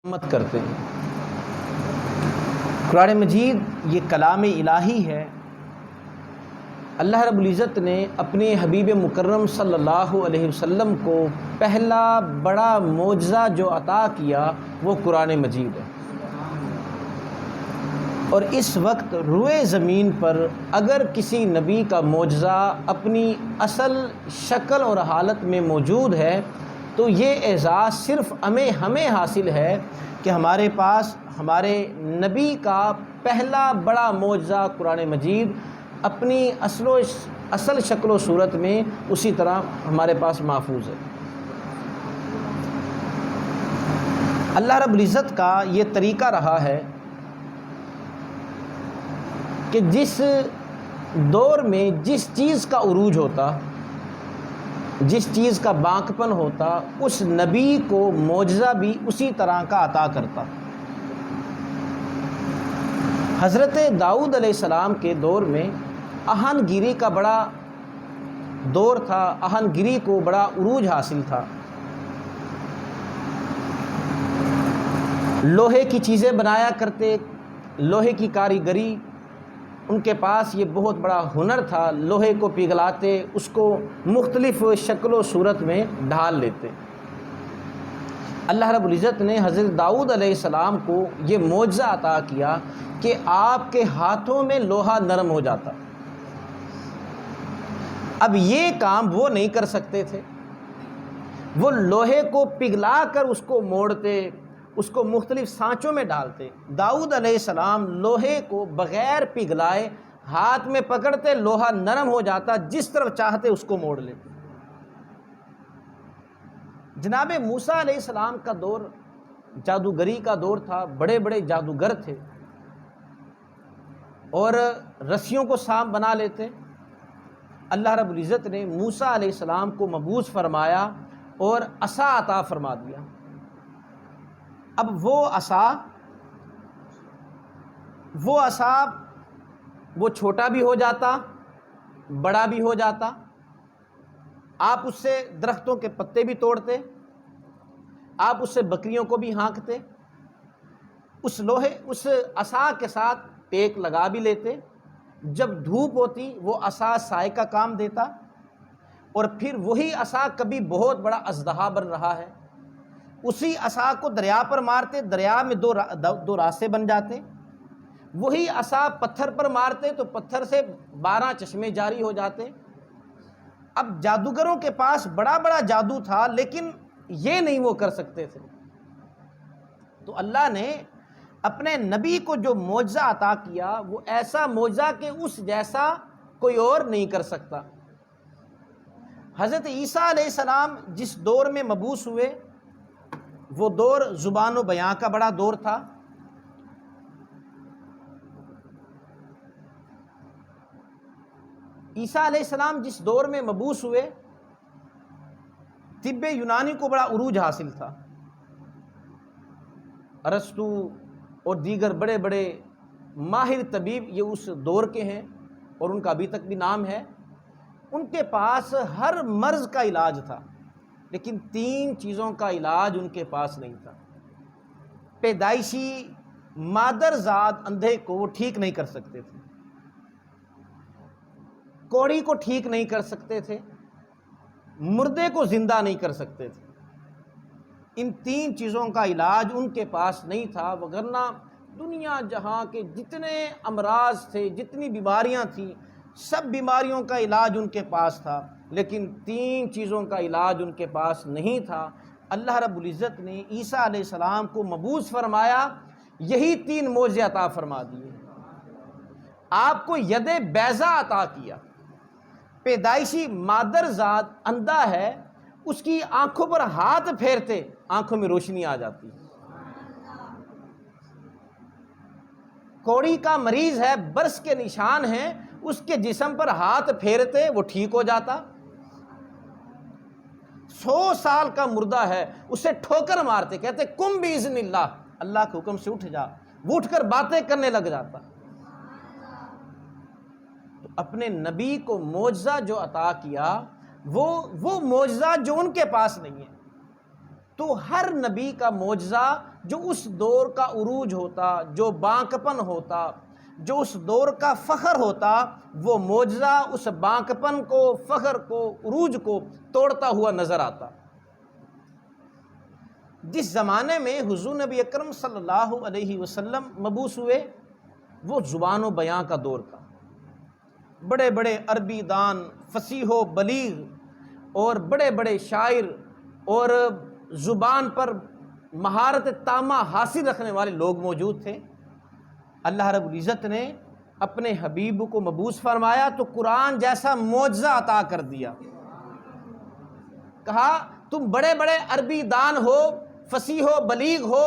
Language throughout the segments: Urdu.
مت کرتے ہیں۔ قرآن مجید یہ کلام الہی ہے۔ اللہ رب العزت نے اپنے حبیب مکرم صلی اللہ علیہ وسلم کو پہلا بڑا معجزہ جو عطا کیا وہ قرآن مجید ہے، اور اس وقت روئے زمین پر اگر کسی نبی کا معجزہ اپنی اصل شکل اور حالت میں موجود ہے تو یہ اعزاز صرف ہمیں حاصل ہے کہ ہمارے پاس ہمارے نبی کا پہلا بڑا معجزہ قرآن مجید اپنی اصل شکل و صورت میں اسی طرح ہمارے پاس محفوظ ہے۔ اللہ رب العزت کا یہ طریقہ رہا ہے کہ جس دور میں جس چیز کا عروج ہوتا، جس چیز کا بانکپن ہوتا، اس نبی کو معجزہ بھی اسی طرح کا عطا کرتا۔ حضرت داؤد علیہ السلام کے دور میں آہن گیری کا بڑا دور تھا، آہن گیری کو بڑا عروج حاصل تھا۔ لوہے کی چیزیں بنایا کرتے، لوہے کی کاریگری، ان کے پاس یہ بہت بڑا ہنر تھا، لوہے کو پگھلاتے، اس کو مختلف شکل و صورت میں ڈھال لیتے۔ اللہ رب العزت نے حضرت داؤد علیہ السلام کو یہ معجزہ عطا کیا کہ آپ کے ہاتھوں میں لوہا نرم ہو جاتا۔ اب یہ کام وہ نہیں کر سکتے تھے، وہ لوہے کو پگھلا کر اس کو موڑتے، اس کو مختلف سانچوں میں ڈالتے۔ داؤد علیہ السلام لوہے کو بغیر پگھلائے ہاتھ میں پکڑتے، لوہا نرم ہو جاتا، جس طرف چاہتے اس کو موڑ لیتے۔ جناب موسیٰ علیہ السلام کا دور جادوگری کا دور تھا، بڑے بڑے جادوگر تھے اور رسیوں کو سانپ بنا لیتے۔ اللہ رب العزت نے موسیٰ علیہ السلام کو مبعوث فرمایا اور عصا عطا فرما دیا۔ اب وہ عصا وہ چھوٹا بھی ہو جاتا، بڑا بھی ہو جاتا، آپ اس سے درختوں کے پتے بھی توڑتے، آپ اس سے بکریوں کو بھی ہانکتے، اس عصا کے ساتھ ٹیک لگا بھی لیتے۔ جب دھوپ ہوتی وہ عصا سائے کا کام دیتا، اور پھر وہی عصا کبھی بہت بڑا اژدہا بن رہا ہے، اسی عصا کو دریا پر مارتے، دریا میں دو راستے بن جاتے، وہی عصا پتھر پر مارتے تو پتھر سے 12 چشمے جاری ہو جاتے۔ اب جادوگروں کے پاس بڑا بڑا جادو تھا، لیکن یہ نہیں وہ کر سکتے تھے، تو اللہ نے اپنے نبی کو جو معجزہ عطا کیا وہ ایسا معجزہ کہ اس جیسا کوئی اور نہیں کر سکتا۔ حضرت عیسیٰ علیہ السلام جس دور میں مبعوث ہوئے وہ دور زبان و بیان کا بڑا دور تھا۔ عیسیٰ علیہ السلام جس دور میں مبعوث ہوئے طب یونانی کو بڑا عروج حاصل تھا۔ ارسطو اور دیگر بڑے بڑے ماہر طبیب یہ اس دور کے ہیں اور ان کا ابھی تک بھی نام ہے۔ ان کے پاس ہر مرض کا علاج تھا، لیکن 3 چیزوں کا علاج ان کے پاس نہیں تھا۔ پیدائشی مادرزاد اندھے کو وہ ٹھیک نہیں کر سکتے تھے، کوڑی کو ٹھیک نہیں کر سکتے تھے، مردے کو زندہ نہیں کر سکتے تھے۔ ان 3 چیزوں کا علاج ان کے پاس نہیں تھا، وگرنہ دنیا جہاں کے جتنے امراض تھے، جتنی بیماریاں تھیں، سب بیماریوں کا علاج ان کے پاس تھا، لیکن 3 چیزوں کا علاج ان کے پاس نہیں تھا۔ اللہ رب العزت نے عیسیٰ علیہ السلام کو مبعوث فرمایا، یہی 3 معجزے عطا فرما دیے۔ آپ کو ید بیضا عطا کیا، پیدائشی مادرزاد اندھا ہے، اس کی آنکھوں پر ہاتھ پھیرتے آنکھوں میں روشنی آ جاتی۔ کوڑی کا مریض ہے، برس کے نشان ہیں، اس کے جسم پر ہاتھ پھیرتے وہ ٹھیک ہو جاتا۔ 100 سال کا مردہ ہے، اسے ٹھوکر مارتے، کہتے کم باذن اللہ، اللہ کے حکم سے اٹھ جا، وہ اٹھ کر باتیں کرنے لگ جاتا۔ تو اپنے نبی کو معجزہ جو عطا کیا وہ معجزہ جو ان کے پاس نہیں ہے، تو ہر نبی کا معجزہ جو اس دور کا عروج ہوتا، جو بانکپن ہوتا، جو اس دور کا فخر ہوتا، وہ معجزہ اس بانکپن کو، فخر کو، عروج کو توڑتا ہوا نظر آتا۔ جس زمانے میں حضور نبی اکرم صلی اللہ علیہ وسلم مبعوث ہوئے وہ زبان و بیاں کا دور تھا۔ بڑے بڑے عربی دان، فصیح و بلیغ اور بڑے بڑے شاعر اور زبان پر مہارت تامہ حاصل رکھنے والے لوگ موجود تھے۔ اللہ رب العزت نے اپنے حبیب کو مبعوث فرمایا تو قرآن جیسا معجزہ عطا کر دیا۔ کہا تم بڑے بڑے عربی دان ہو، فصیح و بلیغ ہو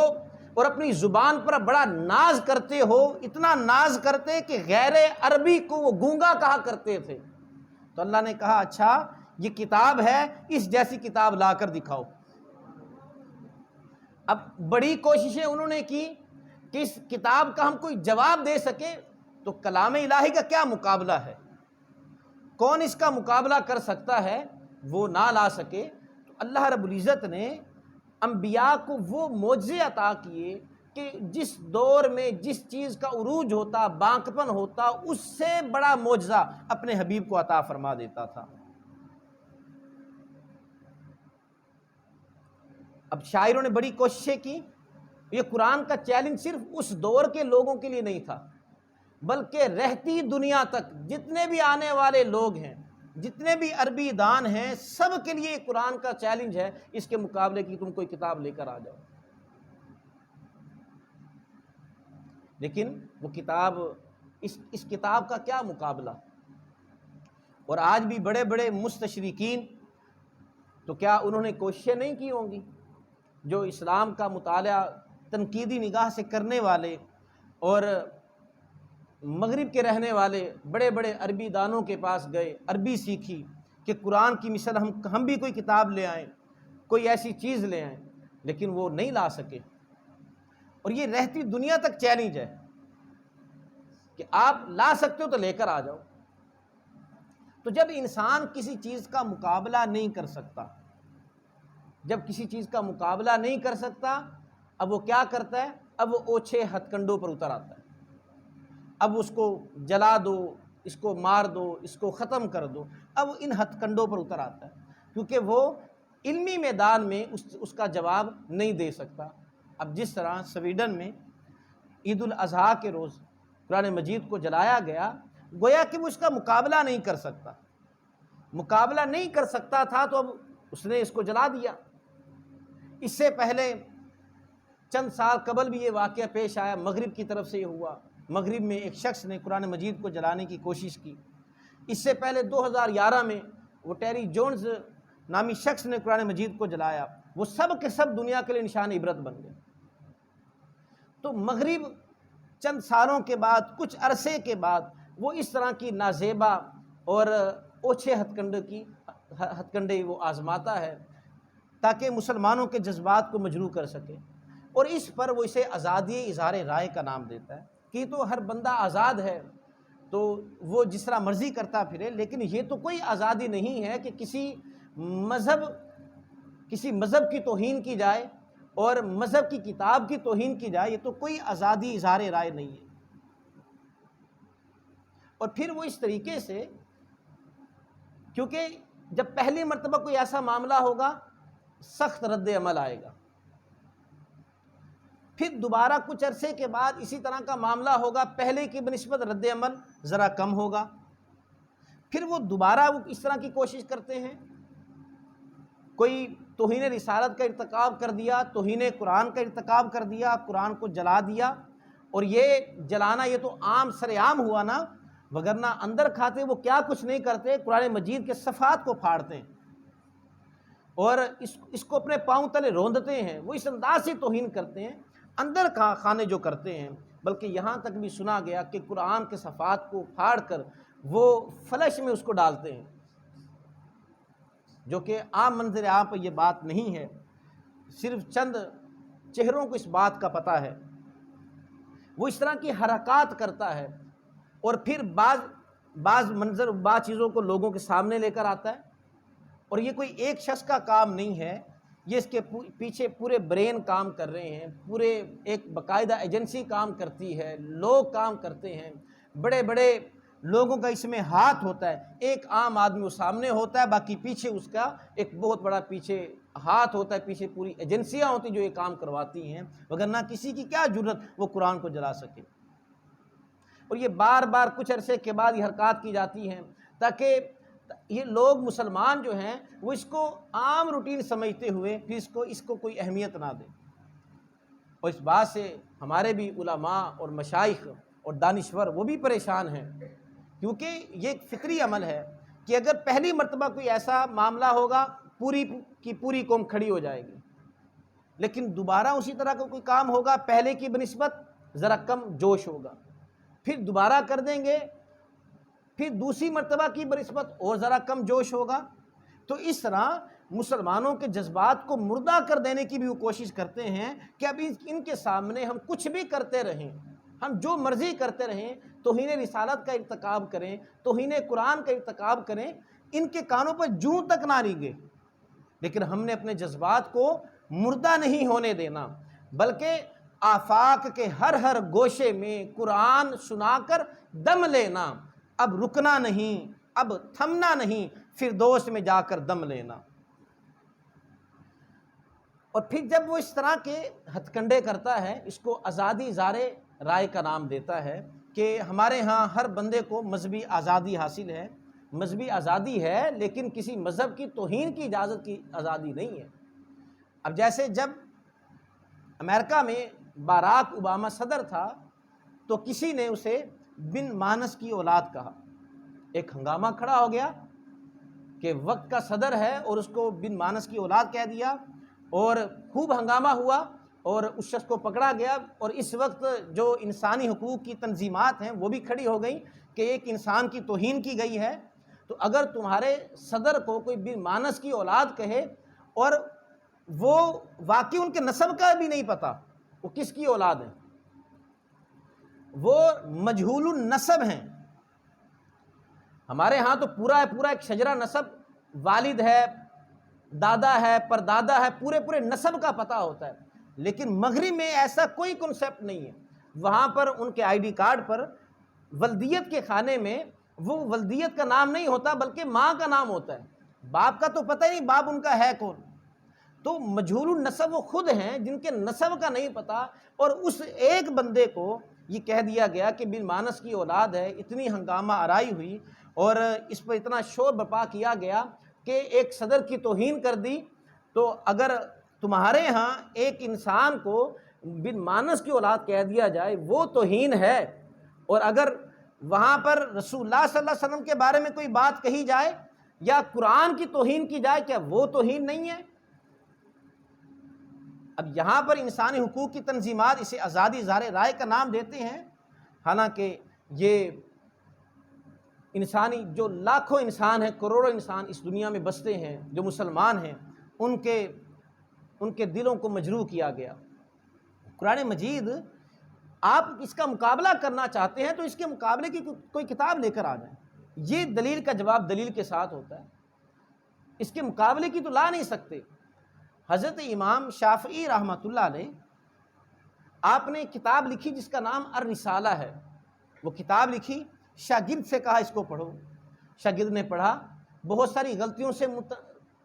اور اپنی زبان پر بڑا ناز کرتے ہو، اتنا ناز کرتے کہ غیر عربی کو وہ گونگا کہا کرتے تھے۔ تو اللہ نے کہا اچھا یہ کتاب ہے، اس جیسی کتاب لا کر دکھاؤ۔ اب بڑی کوششیں انہوں نے کی کہ اس کتاب کا ہم کوئی جواب دے سکے، تو کلام الہی کا کیا مقابلہ ہے، کون اس کا مقابلہ کر سکتا ہے، وہ نہ لا سکے۔ تو اللہ رب العزت نے انبیاء کو وہ معجزے عطا کیے کہ جس دور میں جس چیز کا عروج ہوتا، بانکپن ہوتا، اس سے بڑا معجزہ اپنے حبیب کو عطا فرما دیتا تھا۔ اب شاعروں نے بڑی کوششیں کی۔ یہ قرآن کا چیلنج صرف اس دور کے لوگوں کے لیے نہیں تھا، بلکہ رہتی دنیا تک جتنے بھی آنے والے لوگ ہیں، جتنے بھی عربی دان ہیں، سب کے لیے قرآن کا چیلنج ہے اس کے مقابلے کی تم کوئی کتاب لے کر آ جاؤ۔ لیکن وہ کتاب، اس کتاب کا کیا مقابلہ؟ اور آج بھی بڑے بڑے مستشرقین تو کیا انہوں نے کوششیں نہیں کی ہوں گی؟ جو اسلام کا مطالعہ تنقیدی نگاہ سے کرنے والے اور مغرب کے رہنے والے بڑے بڑے عربی دانوں کے پاس گئے، عربی سیکھی کہ قرآن کی مثل ہم بھی کوئی کتاب لے آئیں، کوئی ایسی چیز لے آئیں، لیکن وہ نہیں لا سکے۔ اور یہ رہتی دنیا تک چیلنج ہے کہ آپ لا سکتے ہو تو لے کر آ جاؤ۔ تو جب انسان کسی چیز کا مقابلہ نہیں کر سکتا، جب کسی چیز کا مقابلہ نہیں کر سکتا، اب وہ کیا کرتا ہے؟ اب وہ اوچھے ہتھ کنڈوں پر اتر آتا ہے۔ اب اس کو جلا دو، اس کو مار دو، اس کو ختم کر دو، اب ان ہتھ کنڈوں پر اتر آتا ہے، کیونکہ وہ علمی میدان میں اس کا جواب نہیں دے سکتا۔ اب جس طرح سویڈن میں عید الاضحیٰ کے روز قرآن مجید کو جلایا گیا، گویا کہ وہ اس کا مقابلہ نہیں کر سکتا، مقابلہ نہیں کر سکتا تھا تو اب اس نے اس کو جلا دیا۔ اس سے پہلے چند سال قبل بھی یہ واقعہ پیش آیا، مغرب کی طرف سے یہ ہوا۔ مغرب میں ایک شخص نے قرآن مجید کو جلانے کی کوشش کی۔ اس سے پہلے 2011 میں وہ ٹیری جونز نامی شخص نے قرآن مجید کو جلایا۔ وہ سب کے سب دنیا کے لیے نشان عبرت بن گئے۔ تو مغرب چند سالوں کے بعد، کچھ عرصے کے بعد، وہ اس طرح کی نازیبا اور اوچھے ہتھ کنڈے وہ آزماتا ہے تاکہ مسلمانوں کے جذبات کو مجروح کر سکے، اور اس پر وہ اسے آزادی اظہار رائے کا نام دیتا ہے کہ تو ہر بندہ آزاد ہے، تو وہ جس طرح مرضی کرتا پھرے۔ لیکن یہ تو کوئی آزادی نہیں ہے کہ کسی مذہب کی توہین کی جائے اور مذہب کی کتاب کی توہین کی جائے، یہ تو کوئی آزادی اظہار رائے نہیں ہے۔ اور پھر وہ اس طریقے سے، کیونکہ جب پہلی مرتبہ کوئی ایسا معاملہ ہوگا سخت رد عمل آئے گا، پھر دوبارہ کچھ عرصے کے بعد اسی طرح کا معاملہ ہوگا، پہلے کی بنسبت رد عمل ذرا کم ہوگا، پھر وہ دوبارہ اس طرح کی کوشش کرتے ہیں۔ کوئی توہین رسالت کا ارتکاب کر دیا، توہین قرآن کا ارتکاب کر دیا، قرآن کو جلا دیا، اور یہ جلانا یہ تو عام سر عام ہوا نا، وگرنہ اندر کھاتے وہ کیا کچھ نہیں کرتے، قرآن مجید کے صفحات کو پھاڑتے ہیں اور اس کو اپنے پاؤں تلے روندتے ہیں۔ وہ اس انداز سے توہین کرتے ہیں، اندر خانے جو کرتے ہیں، بلکہ یہاں تک بھی سنا گیا کہ قرآن کے صفحات کو پھاڑ کر وہ فلش میں اس کو ڈالتے ہیں، جو کہ عام منظر عام پر یہ بات نہیں ہے، صرف چند چہروں کو اس بات کا پتہ ہے۔ وہ اس طرح کی حرکات کرتا ہے اور پھر بعض چیزوں کو لوگوں کے سامنے لے کر آتا ہے۔ اور یہ کوئی ایک شخص کا کام نہیں ہے، یہ اس کے پیچھے پورے برین کام کر رہے ہیں، پورے ایک باقاعدہ ایجنسی کام کرتی ہے، لوگ کام کرتے ہیں، بڑے بڑے لوگوں کا اس میں ہاتھ ہوتا ہے۔ ایک عام آدمی وہ سامنے ہوتا ہے، باقی پیچھے اس کا ایک بہت بڑا پیچھے ہاتھ ہوتا ہے، پیچھے پوری ایجنسیاں ہوتی ہیں جو یہ کام کرواتی ہیں، وگرنہ کسی کی کیا جرت وہ قرآن کو جلا سکے۔ اور یہ بار بار کچھ عرصے کے بعد یہ حرکات کی جاتی ہیں تاکہ یہ لوگ مسلمان جو ہیں وہ اس کو عام روٹین سمجھتے ہوئے پھر اس کو کوئی اہمیت نہ دیں۔ اور اس بات سے ہمارے بھی علماء اور مشائخ اور دانشور وہ بھی پریشان ہیں، کیونکہ یہ ایک فطری عمل ہے کہ اگر پہلی مرتبہ کوئی ایسا معاملہ ہوگا پوری کی پوری قوم کھڑی ہو جائے گی، لیکن دوبارہ اسی طرح کا کوئی کام ہوگا پہلے کی بنسبت ذرا کم جوش ہوگا، پھر دوبارہ کر دیں گے، پھر دوسری مرتبہ کی بنسبت اور ذرا کم جوش ہوگا۔ تو اس طرح مسلمانوں کے جذبات کو مردہ کر دینے کی بھی وہ کوشش کرتے ہیں کہ اب ان کے سامنے ہم کچھ بھی کرتے رہیں، ہم جو مرضی کرتے رہیں، توہین رسالت کا ارتکاب کریں، توہین قرآن کا ارتکاب کریں، ان کے کانوں پر جوں تک نہ ریگے، لیکن ہم نے اپنے جذبات کو مردہ نہیں ہونے دینا، بلکہ آفاق کے ہر گوشے میں قرآن سنا کر دم لینا، اب رکنا نہیں، اب تھمنا نہیں، فردوس میں جا کر دم لینا۔ اور پھر جب وہ اس طرح کے ہتھ کنڈے کرتا ہے، اس کو آزادی اظہار رائے کا نام دیتا ہے کہ ہمارے ہاں ہر بندے کو مذہبی آزادی حاصل ہے، مذہبی آزادی ہے لیکن کسی مذہب کی توہین کی اجازت کی آزادی نہیں ہے۔ اب جیسے جب امریکہ میں باراک اوباما صدر تھا تو کسی نے اسے بن مانس کی اولاد کہا، ایک ہنگامہ کھڑا ہو گیا کہ وقت کا صدر ہے اور اس کو بن مانس کی اولاد کہہ دیا، اور خوب ہنگامہ ہوا اور اس شخص کو پکڑا گیا۔ اور اس وقت جو انسانی حقوق کی تنظیمات ہیں وہ بھی کھڑی ہو گئیں کہ ایک انسان کی توہین کی گئی ہے، تو اگر تمہارے صدر کو کوئی بن مانس کی اولاد کہے اور وہ واقعی ان کے نسب کا بھی نہیں پتہ وہ کس کی اولاد ہے، وہ مجہول النسب ہیں۔ ہمارے ہاں تو پورا ایک شجرہ نسب، والد ہے، دادا ہے، پردادا ہے، پورے نسب کا پتہ ہوتا ہے، لیکن مغرب میں ایسا کوئی کنسیپٹ نہیں ہے۔ وہاں پر ان کے آئی ڈی کارڈ پر ولدیت کے خانے میں وہ ولدیت کا نام نہیں ہوتا بلکہ ماں کا نام ہوتا ہے، باپ کا تو پتہ ہی نہیں باپ ان کا ہے کون۔ تو مجہول النسب وہ خود ہیں جن کے نسب کا نہیں پتہ، اور اس ایک بندے کو یہ کہہ دیا گیا کہ بن مانس کی اولاد ہے، اتنی ہنگامہ آرائی ہوئی اور اس پر اتنا شور برپا کیا گیا کہ ایک صدر کی توہین کر دی۔ تو اگر تمہارے ہاں ایک انسان کو بن مانس کی اولاد کہہ دیا جائے وہ توہین ہے، اور اگر وہاں پر رسول اللہ صلی اللہ علیہ وسلم کے بارے میں کوئی بات کہی جائے یا قرآن کی توہین کی جائے، کیا وہ توہین نہیں ہے؟ اب یہاں پر انسانی حقوق کی تنظیمات اسے آزادی اظہار رائے کا نام دیتے ہیں، حالانکہ یہ انسانی جو لاکھوں انسان ہیں، کروڑوں انسان اس دنیا میں بستے ہیں جو مسلمان ہیں، ان کے دلوں کو مجروح کیا گیا۔ قرآن مجید آپ اس کا مقابلہ کرنا چاہتے ہیں تو اس کے مقابلے کی کوئی کتاب لے کر آ جائیں، یہ دلیل کا جواب دلیل کے ساتھ ہوتا ہے، اس کے مقابلے کی تو لا نہیں سکتے۔ حضرت امام شافعی رحمۃ اللہ علیہ آپ نے کتاب لکھی جس کا نام الرسالہ ہے، وہ کتاب لکھی، شاگرد سے کہا اس کو پڑھو، شاگرد نے پڑھا، بہت ساری غلطیوں سے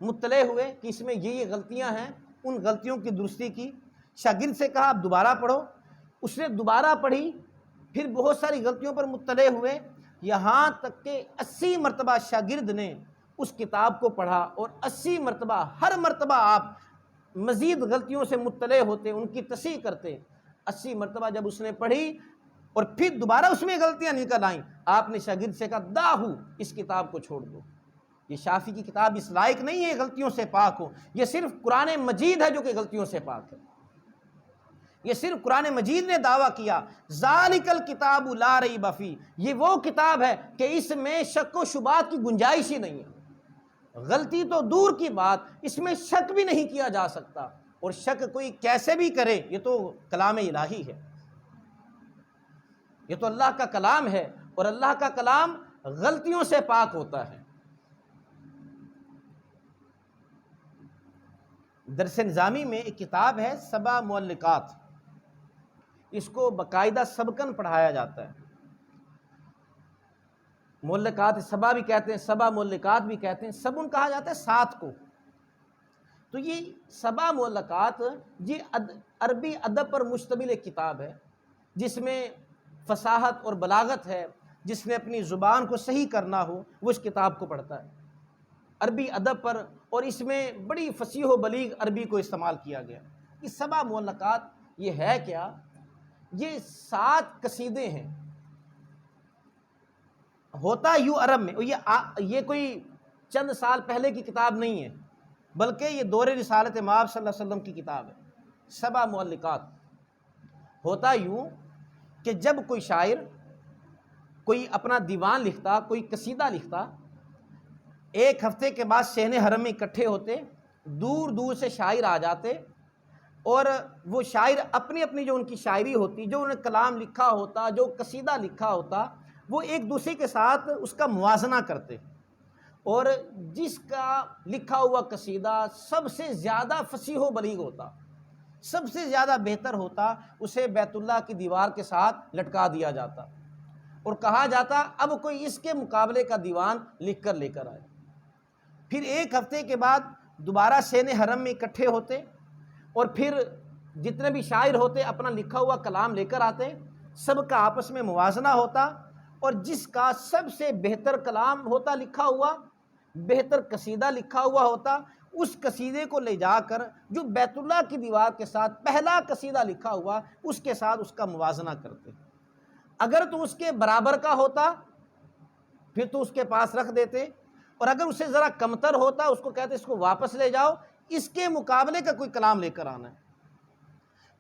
مطلع ہوئے کہ اس میں یہ غلطیاں ہیں، ان غلطیوں کی درستی کی۔ شاگرد سے کہا آپ دوبارہ پڑھو، اس نے دوبارہ پڑھی، پھر بہت ساری غلطیوں پر مطلع ہوئے، یہاں تک کہ 80 مرتبہ شاگرد نے اس کتاب کو پڑھا، اور 80 مرتبہ ہر مرتبہ آپ مزید غلطیوں سے مطلع ہوتے، ان کی تصحیح کرتے۔ 80 مرتبہ جب اس نے پڑھی اور پھر دوبارہ اس میں غلطیاں نکل آئیں، آپ نے شاگرد سے کہا داہو، اس کتاب کو چھوڑ دو، یہ شافعی کی کتاب اس لائق نہیں ہے غلطیوں سے پاک ہو، یہ صرف قرآن مجید ہے جو کہ غلطیوں سے پاک ہے۔ یہ صرف قرآن مجید نے دعویٰ کیا ذالک الکتاب لا ریب فیہ، یہ وہ کتاب ہے کہ اس میں شک و شبہات کی گنجائش ہی نہیں ہے، غلطی تو دور کی بات، اس میں شک بھی نہیں کیا جا سکتا، اور شک کوئی کیسے بھی کرے، یہ تو کلام الہی ہے، یہ تو اللہ کا کلام ہے، اور اللہ کا کلام غلطیوں سے پاک ہوتا ہے۔ درس نظامی میں ایک کتاب ہے سبع معلقات، اس کو باقاعدہ سبقاً پڑھایا جاتا ہے۔ معلقات سبع بھی کہتے ہیں، سبع معلقات بھی کہتے ہیں، سبن کہا جاتا ہے 7 کو۔ تو یہ سبع معلقات یہ عربی ادب پر مشتمل ایک کتاب ہے، جس میں فصاحت اور بلاغت ہے۔ جس نے اپنی زبان کو صحیح کرنا ہو وہ اس کتاب کو پڑھتا ہے، عربی ادب پر، اور اس میں بڑی فصیح و بلیغ عربی کو استعمال کیا گیا۔ یہ سبع معلقات یہ ہے کیا؟ یہ 7 قصیدے ہیں۔ ہوتا یوں عرب میں، یہ کوئی چند سال پہلے کی کتاب نہیں ہے، بلکہ یہ دور رسالت مآب صلی اللہ علیہ وسلم کی کتاب ہے۔ سبع معلقات ہوتا یوں کہ جب کوئی شاعر کوئی اپنا دیوان لکھتا، کوئی قصیدہ لکھتا، ایک ہفتے کے بعد صحن حرم میں اکٹھے ہوتے، دور دور سے شاعر آ جاتے، اور وہ شاعر اپنی اپنی جو ان کی شاعری ہوتی، جو انہوں نے کلام لکھا ہوتا، جو قصیدہ لکھا ہوتا، وہ ایک دوسرے کے ساتھ اس کا موازنہ کرتے، اور جس کا لکھا ہوا قصیدہ سب سے زیادہ فصیح و بلیغ ہوتا، سب سے زیادہ بہتر ہوتا، اسے بیت اللہ کی دیوار کے ساتھ لٹکا دیا جاتا اور کہا جاتا اب کوئی اس کے مقابلے کا دیوان لکھ کر لے کر آئے۔ پھر ایک ہفتے کے بعد دوبارہ صحن حرم میں اکٹھے ہوتے، اور پھر جتنے بھی شاعر ہوتے اپنا لکھا ہوا کلام لے کر آتے، سب کا آپس میں موازنہ ہوتا، اور جس کا سب سے بہتر کلام ہوتا لکھا ہوا، بہتر قصیدہ لکھا ہوا ہوتا، اس قصیدے کو لے جا کر جو بیت اللہ کی دیوار کے ساتھ پہلا قصیدہ لکھا ہوا اس کے ساتھ اس کا موازنہ کرتے۔ اگر تو اس کے برابر کا ہوتا پھر تو اس کے پاس رکھ دیتے، اور اگر اسے ذرا کمتر ہوتا اس کو کہتے اس کو واپس لے جاؤ، اس کے مقابلے کا کوئی کلام لے کر آنا ہے۔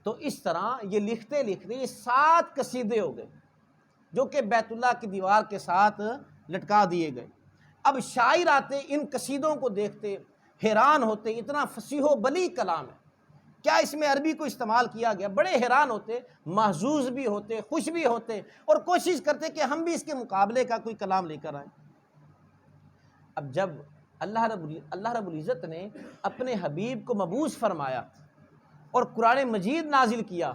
تو اس طرح یہ لکھتے لکھتے یہ 7 قصیدے ہو گئے جو کہ بیت اللہ کی دیوار کے ساتھ لٹکا دیے گئے۔ اب شاعر آتے ان قصیدوں کو دیکھتے حیران ہوتے، اتنا فصیح و بلیغ کلام ہے، کیا اس میں عربی کو استعمال کیا گیا؟ بڑے حیران ہوتے، محظوظ بھی ہوتے، خوش بھی ہوتے، اور کوشش کرتے کہ ہم بھی اس کے مقابلے کا کوئی کلام لے کر آئیں۔ اب جب اللہ رب العزت نے اپنے حبیب کو مبعوث فرمایا اور قرآن مجید نازل کیا،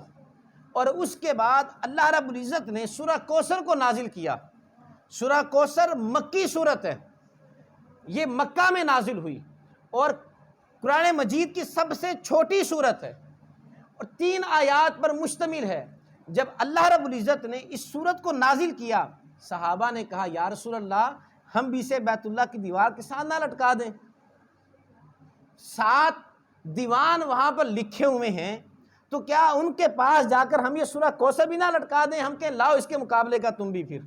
اور اس کے بعد اللہ رب العزت نے سورہ کوثر کو نازل کیا۔ سورہ کوثر مکی صورت ہے، یہ مکہ میں نازل ہوئی، اور قرآن مجید کی سب سے چھوٹی صورت ہے، اور 3 آیات پر مشتمل ہے۔ جب اللہ رب العزت نے اس صورت کو نازل کیا، صحابہ نے کہا یا رسول اللہ ہم بھی اسے بیت اللہ کی دیوار کے ساتھ نہ لٹکا دیں، 7 دیوان وہاں پر لکھے ہوئے ہیں، تو کیا ان کے پاس جا کر ہم یہ سورہ کوثر بھی نہ لٹکا دیں؟ ہم کہیں لاؤ اس کے مقابلے کا تم بھی۔ پھر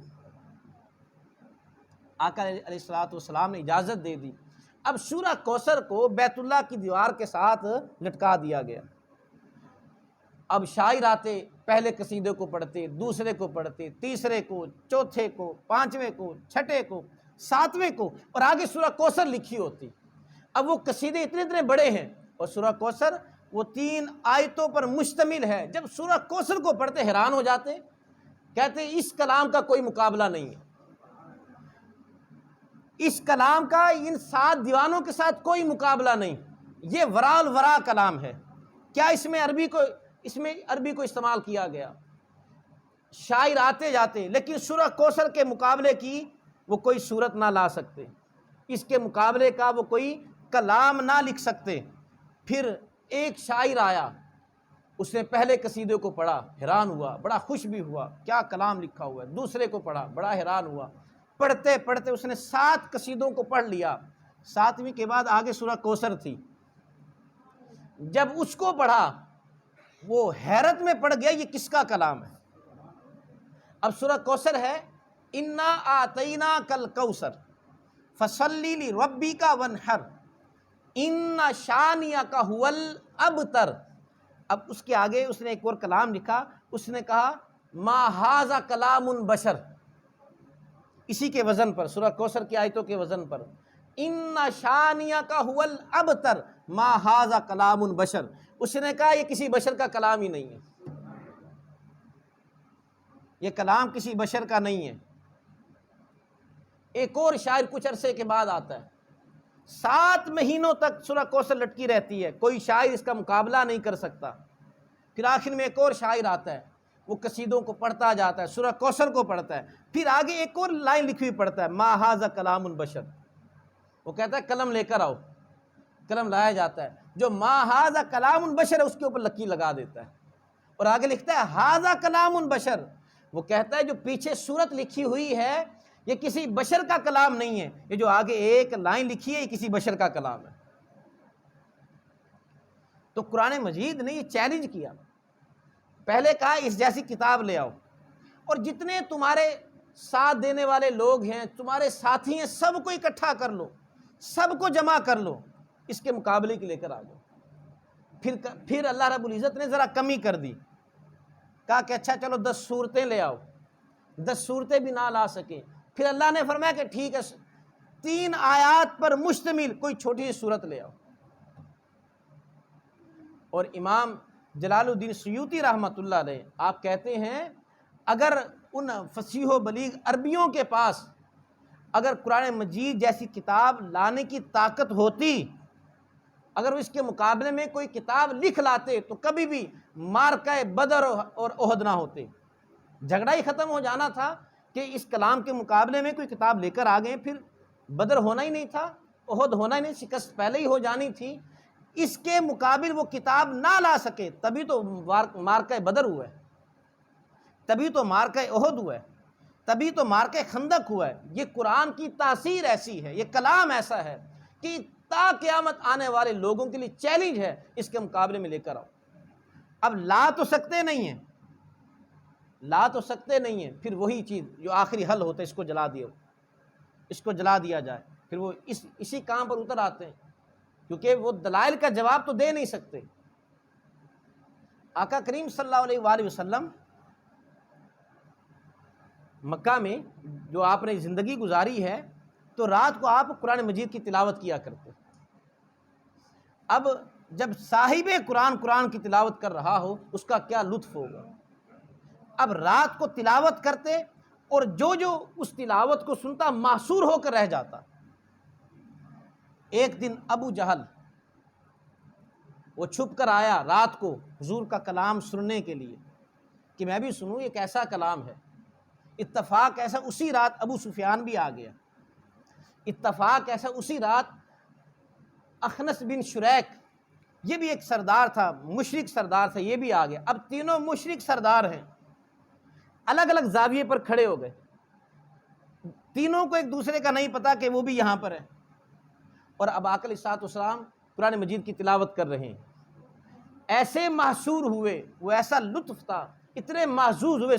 آقا علیہ السلام نے اجازت دے دی، اب سورہ کوثر کو بیت اللہ کی دیوار کے ساتھ لٹکا دیا گیا۔ اب شاعر آتے، پہلے قصیدے کو پڑھتے، دوسرے کو پڑھتے، تیسرے کو، چوتھے کو، 5ویں کو، 6ٹھے کو، 7ویں کو، اور آگے سورہ کوثر لکھی ہوتی۔ اب وہ قصیدے اتنے بڑے ہیں، اور سورہ کوثر وہ 3 آیتوں پر مشتمل ہے۔ جب سورہ کوثر کو پڑھتے حیران ہو جاتے، کہتے اس کلام کا کوئی مقابلہ نہیں ہے، اس کلام کا ان 7 دیوانوں کے ساتھ کوئی مقابلہ نہیں، یہ ورا الورا کلام ہے۔ کیا اس میں عربی کو استعمال کیا گیا؟ شاعر آتے جاتے، لیکن سورہ کوثر کے مقابلے کی وہ کوئی صورت نہ لا سکتے، اس کے مقابلے کا وہ کوئی کلام نہ لکھ سکتے۔ پھر ایک شاعر آیا، اس نے پہلے قصیدے کو پڑھا، حیران ہوا، بڑا خوش بھی ہوا، کیا کلام لکھا ہوا ہے۔ دوسرے کو پڑھا، بڑا حیران ہوا، پڑھتے پڑھتے اس نے 7 قصیدوں کو پڑھ لیا۔ 7ویں کے بعد آگے سورہ کوثر تھی، جب اس کو پڑھا وہ حیرت میں پڑ گیا یہ کس کا کلام ہے۔ اب سورہ کوثر ہے انا آتیناک الکوثر فصلی لربک وانحر ان شانئک ھو الابتر۔ اب اس کے آگے اس نے ایک اور کلام لکھا، اس نے کہا ما ھذا کلام بشر، اسی کے وزن پر، سورہ کوثر کی آیتوں کے وزن پر، ان شانئک ھو الابتر ما ھذا کلام بشر، اس نے کہا یہ کسی بشر کا کلام ہی نہیں ہے، یہ کلام کسی بشر کا نہیں ہے۔ ایک اور شاعر کچھ عرصے کے بعد آتا ہے، 7 مہینوں تک سورہ کوثر لٹکی رہتی ہے، کوئی شاعر اس کا مقابلہ نہیں کر سکتا۔ پھر آخر میں ایک اور شاعر آتا ہے، وہ قصیدوں کو پڑھتا جاتا ہے، سورہ کوثر کو پڑھتا ہے، پھر آگے ایک اور لائن لکھی ہوئی پڑھتا ہے، ما ھذا کلام البشر، وہ کہتا ہے قلم لے کر آؤ، قلم لایا جاتا ہے، جو ما ھذا کلام البشر ہے اس کے اوپر لکیر لگا دیتا ہے، اور آگے لکھتا ہے ھذا کلام البشر، وہ کہتا ہے جو پیچھے صورت لکھی ہوئی ہے یہ کسی بشر کا کلام نہیں ہے، یہ جو آگے ایک لائن لکھی ہے یہ کسی بشر کا کلام ہے۔ تو قرآن مجید نے یہ چیلنج کیا، پہلے کہا اس جیسی کتاب لے آؤ، اور جتنے تمہارے ساتھ دینے والے لوگ ہیں، تمہارے ساتھی ہیں، سب کو اکٹھا کر لو، سب کو جمع کر لو، اس کے مقابلے کے لے کر آ جاؤ۔ پھر اللہ رب العزت نے ذرا کمی کر دی، کہا کہ اچھا چلو 10 صورتیں لے آؤ، 10 صورتیں بھی نہ لا سکے، پھر اللہ نے فرمایا کہ ٹھیک ہے 3 آیات پر مشتمل کوئی چھوٹی سی صورت لے آؤ۔ اور امام جلال الدین سیوطی رحمۃ اللہ علیہ آپ کہتے ہیں اگر ان فصیح و بلیغ عربیوں کے پاس اگر قرآن مجید جیسی کتاب لانے کی طاقت ہوتی، اگر وہ اس کے مقابلے میں کوئی کتاب لکھ لاتے تو کبھی بھی معرکہ بدر اور احد نہ ہوتے، جھگڑا ہی ختم ہو جانا تھا کہ اس کلام کے مقابلے میں کوئی کتاب لے کر آ گئے، پھر بدر ہونا ہی نہیں تھا، احد ہونا ہی نہیں، شکست پہلے ہی ہو جانی تھی۔ اس کے مقابل وہ کتاب نہ لا سکے، تبھی تو معرکہ بدر ہوا ہے، تبھی تو معرکہ احد ہوا ہے، تبھی تو معرکہ خندق ہوا ہے۔ یہ قرآن کی تاثیر ایسی ہے، یہ کلام ایسا ہے کہ تا قیامت آنے والے لوگوں کے لیے چیلنج ہے، اس کے مقابلے میں لے کر آؤ۔ اب لا تو سکتے نہیں ہیں، لا تو سکتے نہیں ہیں، پھر وہی چیز جو آخری حل ہوتا ہے، اس کو جلا دیا، اس کو جلا دیا جائے، پھر وہ اسی کام پر اتر آتے ہیں، کیونکہ وہ دلائل کا جواب تو دے نہیں سکتے۔ آقا کریم صلی اللہ علیہ وآلہ وسلم مکہ میں جو آپ نے زندگی گزاری ہے تو رات کو آپ قرآن مجید کی تلاوت کیا کرتے، اب جب صاحب قرآن کی تلاوت کر رہا ہو اس کا کیا لطف ہوگا۔ اب رات کو تلاوت کرتے اور جو اس تلاوت کو سنتا محصور ہو کر رہ جاتا۔ ایک دن ابو جہل وہ چھپ کر آیا رات کو حضور کا کلام سننے کے لیے کہ میں بھی سنوں یہ کیسا کلام ہے۔ اتفاق ایسا اسی رات ابو سفیان بھی آ گیا، اتفاق ایسا اسی رات اخنس بن شریک، یہ بھی ایک سردار تھا، مشرک سردار تھا، یہ بھی آ گیا۔ اب تینوں مشرک سردار ہیں، الگ الگ زاویے پر کھڑے ہو گئے، تینوں کو ایک دوسرے کا نہیں پتا کہ وہ بھی یہاں پر ہے، اور اب آقا علیہ الصلوۃ والسلام قرآن مجید کی تلاوت کر رہے ہیں۔ ایسے محصور ہوئے، وہ ایسا لطف تھا، اتنے محظوظ ہوئے،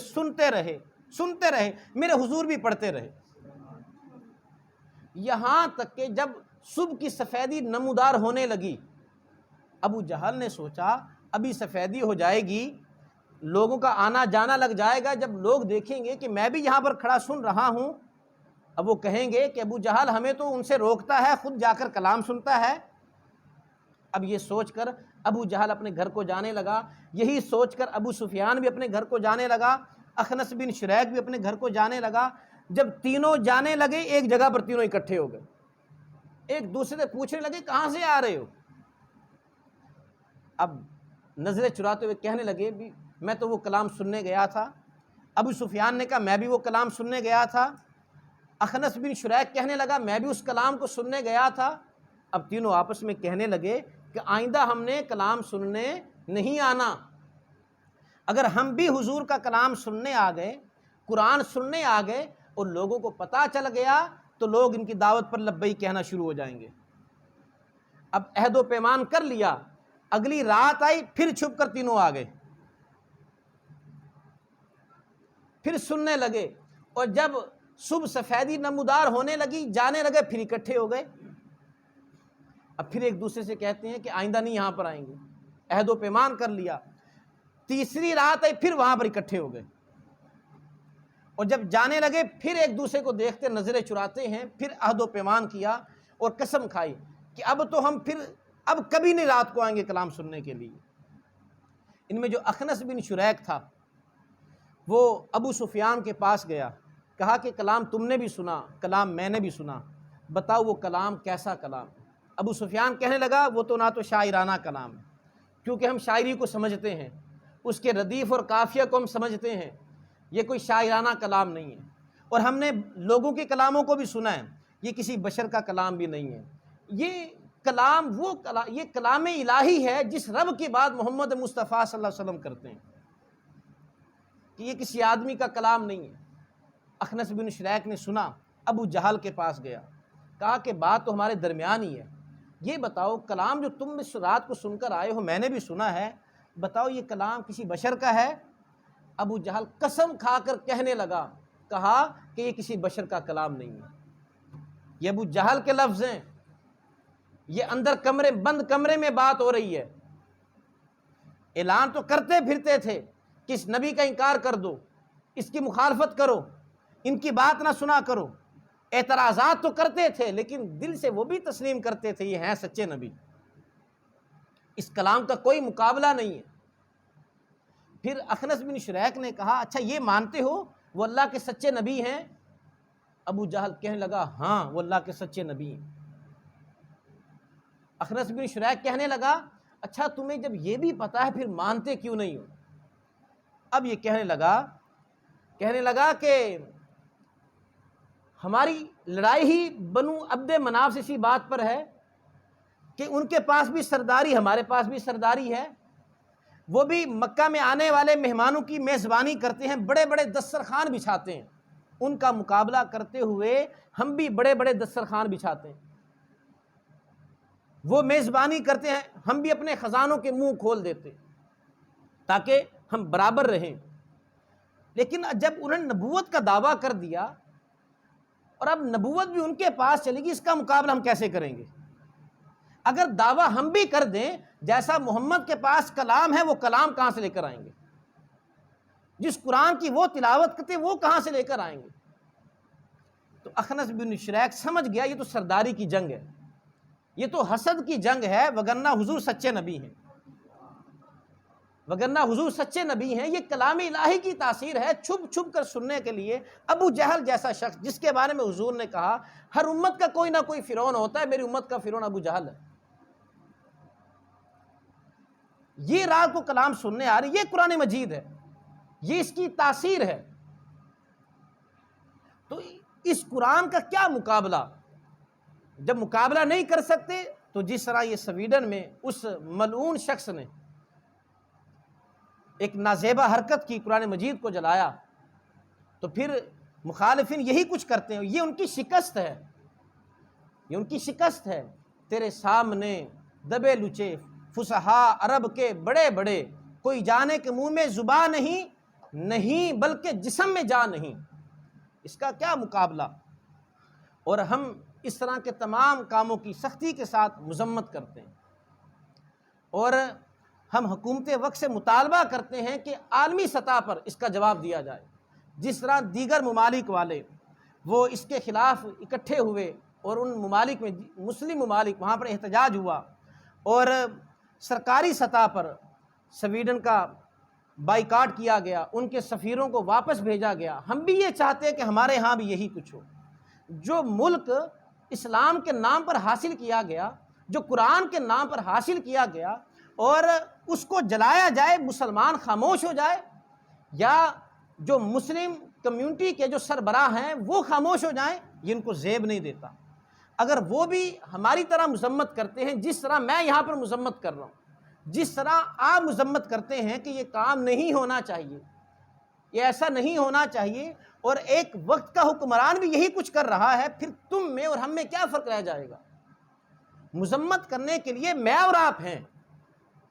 سنتے رہے، میرے حضور بھی پڑھتے رہے، یہاں تک کہ جب صبح کی سفیدی نمودار ہونے لگی، ابو جہل نے سوچا ابھی سفیدی ہو جائے گی، لوگوں کا آنا جانا لگ جائے گا، جب لوگ دیکھیں گے کہ میں بھی یہاں پر کھڑا سن رہا ہوں، اب وہ کہیں گے کہ ابو جہل ہمیں تو ان سے روکتا ہے، خود جا کر کلام سنتا ہے۔ اب یہ سوچ کر ابو جہل اپنے گھر کو جانے لگا، یہی سوچ کر ابو سفیان بھی اپنے گھر کو جانے لگا، اخنس بن شریک بھی اپنے گھر کو جانے لگا۔ جب تینوں جانے لگے ایک جگہ پر تینوں اکٹھے ہو گئے، ایک دوسرے سے پوچھنے لگے کہاں سے آ رہے ہو؟ اب نظریں چراتے ہوئے کہنے لگے بھی میں تو وہ کلام سننے گیا تھا۔ ابو سفیان نے کہا میں بھی وہ کلام سننے گیا تھا۔ اخنس بن شریک کہنے لگا میں بھی اس کلام کو سننے گیا تھا۔ اب تینوں آپس میں کہنے لگے کہ آئندہ ہم نے کلام سننے نہیں آنا، اگر ہم بھی حضور کا کلام سننے آ گئے، قرآن سننے آ گئے اور لوگوں کو پتہ چل گیا تو لوگ ان کی دعوت پر لبیک کہنا شروع ہو جائیں گے۔ اب عہد و پیمان کر لیا، اگلی رات آئی پھر چھپ کر تینوں آ گئے، پھر سننے لگے، اور جب صبح سفیدی نمودار ہونے لگی جانے لگے، پھر اکٹھے ہو گئے۔ اب پھر ایک دوسرے سے کہتے ہیں کہ آئندہ نہیں یہاں پر آئیں گے، عہد و پیمان کر لیا۔ تیسری رات آئی پھر وہاں پر اکٹھے ہو گئے، اور جب جانے لگے پھر ایک دوسرے کو دیکھتے نظریں چراتے ہیں، پھر عہد و پیمان کیا اور قسم کھائی کہ اب تو ہم پھر اب کبھی نہیں رات کو آئیں گے کلام سننے کے لیے۔ ان میں جو اخنس بن شریک تھا وہ ابو سفیان کے پاس گیا، کہا کہ کلام تم نے بھی سنا، کلام میں نے بھی سنا، بتاؤ وہ کلام کیسا کلام ہے؟ ابو سفیان کہنے لگا وہ تو نہ تو شاعرانہ کلام ہے، کیونکہ ہم شاعری کو سمجھتے ہیں، اس کے ردیف اور قافیہ کو ہم سمجھتے ہیں، یہ کوئی شاعرانہ کلام نہیں ہے، اور ہم نے لوگوں کے کلاموں کو بھی سنا ہے، یہ کسی بشر کا کلام بھی نہیں ہے، یہ کلام یہ کلام الہی ہے جس رب کی بات محمد مصطفیٰ صلی اللہ علیہ وسلم کرتے ہیں، کہ یہ کسی آدمی کا کلام نہیں ہے۔ اخنس بن شریک نے سنا، ابو جہل کے پاس گیا، کہا کہ بات تو ہمارے درمیان ہی ہے، یہ بتاؤ کلام جو تم اس رات کو سن کر آئے ہو میں نے بھی سنا ہے، بتاؤ یہ کلام کسی بشر کا ہے؟ ابو جہل قسم کھا کر کہنے لگا، کہا کہ یہ کسی بشر کا کلام نہیں ہے۔ یہ ابو جہل کے لفظ ہیں، یہ اندر بند کمرے میں بات ہو رہی ہے، اعلان تو کرتے پھرتے تھے کہ اس نبی کا انکار کر دو، اس کی مخالفت کرو، ان کی بات نہ سنا کرو، اعتراضات تو کرتے تھے لیکن دل سے وہ بھی تسلیم کرتے تھے یہ ہیں سچے نبی، اس کلام کا کوئی مقابلہ نہیں ہے۔ پھر اخنس بن شریک نے کہا اچھا یہ مانتے ہو وہ اللہ کے سچے نبی ہیں؟ ابو جہل کہنے لگا ہاں وہ اللہ کے سچے نبی ہیں۔ اخنس بن شریک کہنے لگا اچھا تمہیں جب یہ بھی پتا ہے پھر مانتے کیوں نہیں ہو؟ اب یہ کہنے لگا کہ ہماری لڑائی ہی بنو عبد مناف سے اسی بات پر ہے کہ ان کے پاس بھی سرداری ہمارے پاس بھی سرداری ہے، وہ بھی مکہ میں آنے والے مہمانوں کی میزبانی کرتے ہیں، بڑے بڑے دسترخوان بچھاتے ہیں، ان کا مقابلہ کرتے ہوئے ہم بھی بڑے بڑے دسترخوان بچھاتے ہیں، وہ میزبانی کرتے ہیں ہم بھی اپنے خزانوں کے منہ کھول دیتے تاکہ ہم برابر رہیں۔ لیکن جب انہوں نے نبوت کا دعویٰ کر دیا اور اب نبوت بھی ان کے پاس چلے گی، اس کا مقابلہ ہم کیسے کریں گے؟ اگر دعویٰ ہم بھی کر دیں جیسا محمد کے پاس کلام ہے وہ کلام کہاں سے لے کر آئیں گے؟ جس قرآن کی وہ تلاوت کرتے وہ کہاں سے لے کر آئیں گے؟ تو اخنس بن شریک سمجھ گیا یہ تو سرداری کی جنگ ہے، یہ تو حسد کی جنگ ہے، وگرنہ حضور سچے نبی ہیں، یہ کلام الہی کی تاثیر ہے، چھپ چھپ کر سننے کے لیے ابو جہل جیسا شخص جس کے بارے میں حضور نے کہا ہر امت کا کوئی نہ کوئی فرعون ہوتا ہے، میری امت کا فرعون ابو جہل ہے، یہ رات کو کلام سننے آ رہی، یہ قرآن مجید ہے، یہ اس کی تاثیر ہے، تو اس قرآن کا کیا مقابلہ؟ جب مقابلہ نہیں کر سکتے تو جس طرح یہ سویڈن میں اس ملعون شخص نے ایک نازیبہ حرکت کی، قرآن مجید کو جلایا، تو پھر مخالفین یہی کچھ کرتے ہیں، یہ ان کی شکست ہے، تیرے سامنے دبے لچے فصحاء عرب کے بڑے بڑے، کوئی جانے کے منہ میں زبان نہیں بلکہ جسم میں جان نہیں، اس کا کیا مقابلہ؟ اور ہم اس طرح کے تمام کاموں کی سختی کے ساتھ مذمت کرتے ہیں، اور ہم حکومت وقت سے مطالبہ کرتے ہیں کہ عالمی سطح پر اس کا جواب دیا جائے، جس طرح دیگر ممالک والے وہ اس کے خلاف اکٹھے ہوئے اور ان ممالک میں مسلم ممالک وہاں پر احتجاج ہوا اور سرکاری سطح پر سویڈن کا بائیکاٹ کیا گیا، ان کے سفیروں کو واپس بھیجا گیا۔ ہم بھی یہ چاہتے ہیں کہ ہمارے ہاں بھی یہی کچھ ہو، جو ملک اسلام کے نام پر حاصل کیا گیا، جو قرآن کے نام پر حاصل کیا گیا، اور اس کو جلایا جائے، مسلمان خاموش ہو جائے، یا جو مسلم کمیونٹی کے جو سربراہ ہیں وہ خاموش ہو جائیں، یہ ان کو زیب نہیں دیتا۔ اگر وہ بھی ہماری طرح مذمت کرتے ہیں جس طرح میں یہاں پر مذمت کر رہا ہوں، جس طرح آپ مذمت کرتے ہیں کہ یہ کام نہیں ہونا چاہیے، یہ ایسا نہیں ہونا چاہیے، اور ایک وقت کا حکمران بھی یہی کچھ کر رہا ہے، پھر تم میں اور ہم میں کیا فرق رہ جائے گا؟ مذمت کرنے کے لیے میں اور آپ ہیں،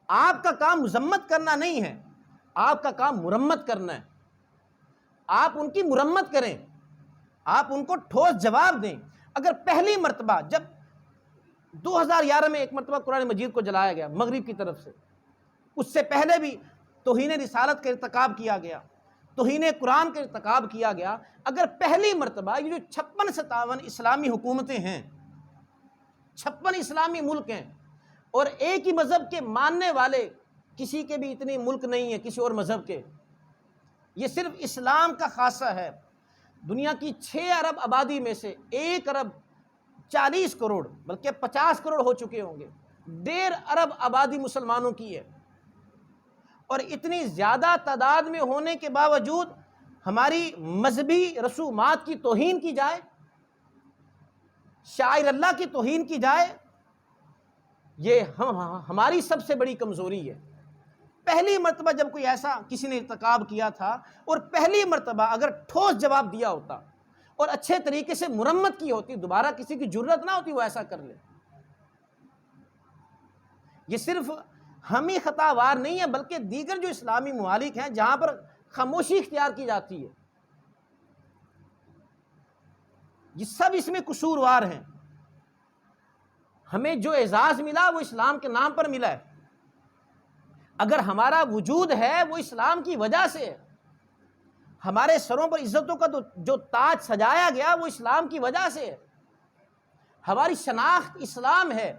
آپ کا کام مذمت کرنا نہیں ہے، آپ کا کام مرمت کرنا ہے، آپ ان کی مرمت کریں، آپ ان کو ٹھوس جواب دیں۔ اگر پہلی مرتبہ جب 2011 میں ایک مرتبہ قرآن مجید کو جلایا گیا مغرب کی طرف سے، اس سے پہلے بھی توہین رسالت کا ارتکاب کیا گیا، توہین قرآن کا ارتکاب کیا گیا، اگر پہلی مرتبہ یہ جو 56-57 اسلامی حکومتیں ہیں، 56 اسلامی ملک ہیں، اور ایک ہی مذہب کے ماننے والے کسی کے بھی اتنے ملک نہیں ہیں کسی اور مذہب کے، یہ صرف اسلام کا خاصہ ہے، دنیا کی 6 ارب آبادی میں سے 1 ارب 40 کروڑ بلکہ 50 کروڑ ہو چکے ہوں گے، 1.5 ارب آبادی مسلمانوں کی ہے، اور اتنی زیادہ تعداد میں ہونے کے باوجود ہماری مذہبی رسومات کی توہین کی جائے، شاعر اللہ کی توہین کی جائے، یہ ہماری سب سے بڑی کمزوری ہے۔ پہلی مرتبہ جب کوئی ایسا کسی نے ارتکاب کیا تھا، اور پہلی مرتبہ اگر ٹھوس جواب دیا ہوتا اور اچھے طریقے سے مرمت کی ہوتی، دوبارہ کسی کی جرت نہ ہوتی وہ ایسا کر لے۔ یہ صرف ہم ہی خطا وار نہیں ہے، بلکہ دیگر جو اسلامی ممالک ہیں جہاں پر خاموشی اختیار کی جاتی ہے، یہ سب اس میں قصوروار ہیں۔ ہمیں جو اعزاز ملا وہ اسلام کے نام پر ملا ہے، اگر ہمارا وجود ہے وہ اسلام کی وجہ سے ہے، ہمارے سروں پر عزتوں کا جو تاج سجایا گیا وہ اسلام کی وجہ سے ہے، ہماری شناخت اسلام ہے،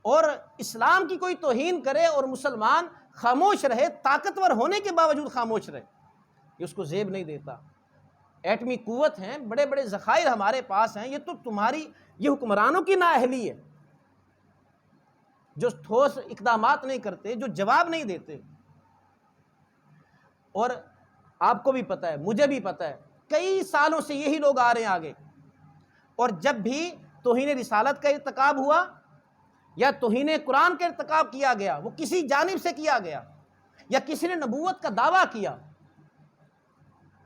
اور اسلام کی کوئی توہین کرے اور مسلمان خاموش رہے، طاقتور ہونے کے باوجود خاموش رہے، یہ اس کو زیب نہیں دیتا۔ ایٹمی قوت ہیں، بڑے بڑے ذخائر ہمارے پاس ہیں، یہ تو تمہاری یہ حکمرانوں کی نااہلی ہے جو ٹھوس اقدامات نہیں کرتے، جو جواب نہیں دیتے۔ اور آپ کو بھی پتہ ہے، مجھے بھی پتہ ہے، کئی سالوں سے یہی لوگ آ رہے ہیں آگے، اور جب بھی توہین رسالت کا ارتکاب ہوا یا توہین قرآن کا ارتکاب کیا گیا، وہ کسی جانب سے کیا گیا یا کسی نے نبوت کا دعویٰ کیا،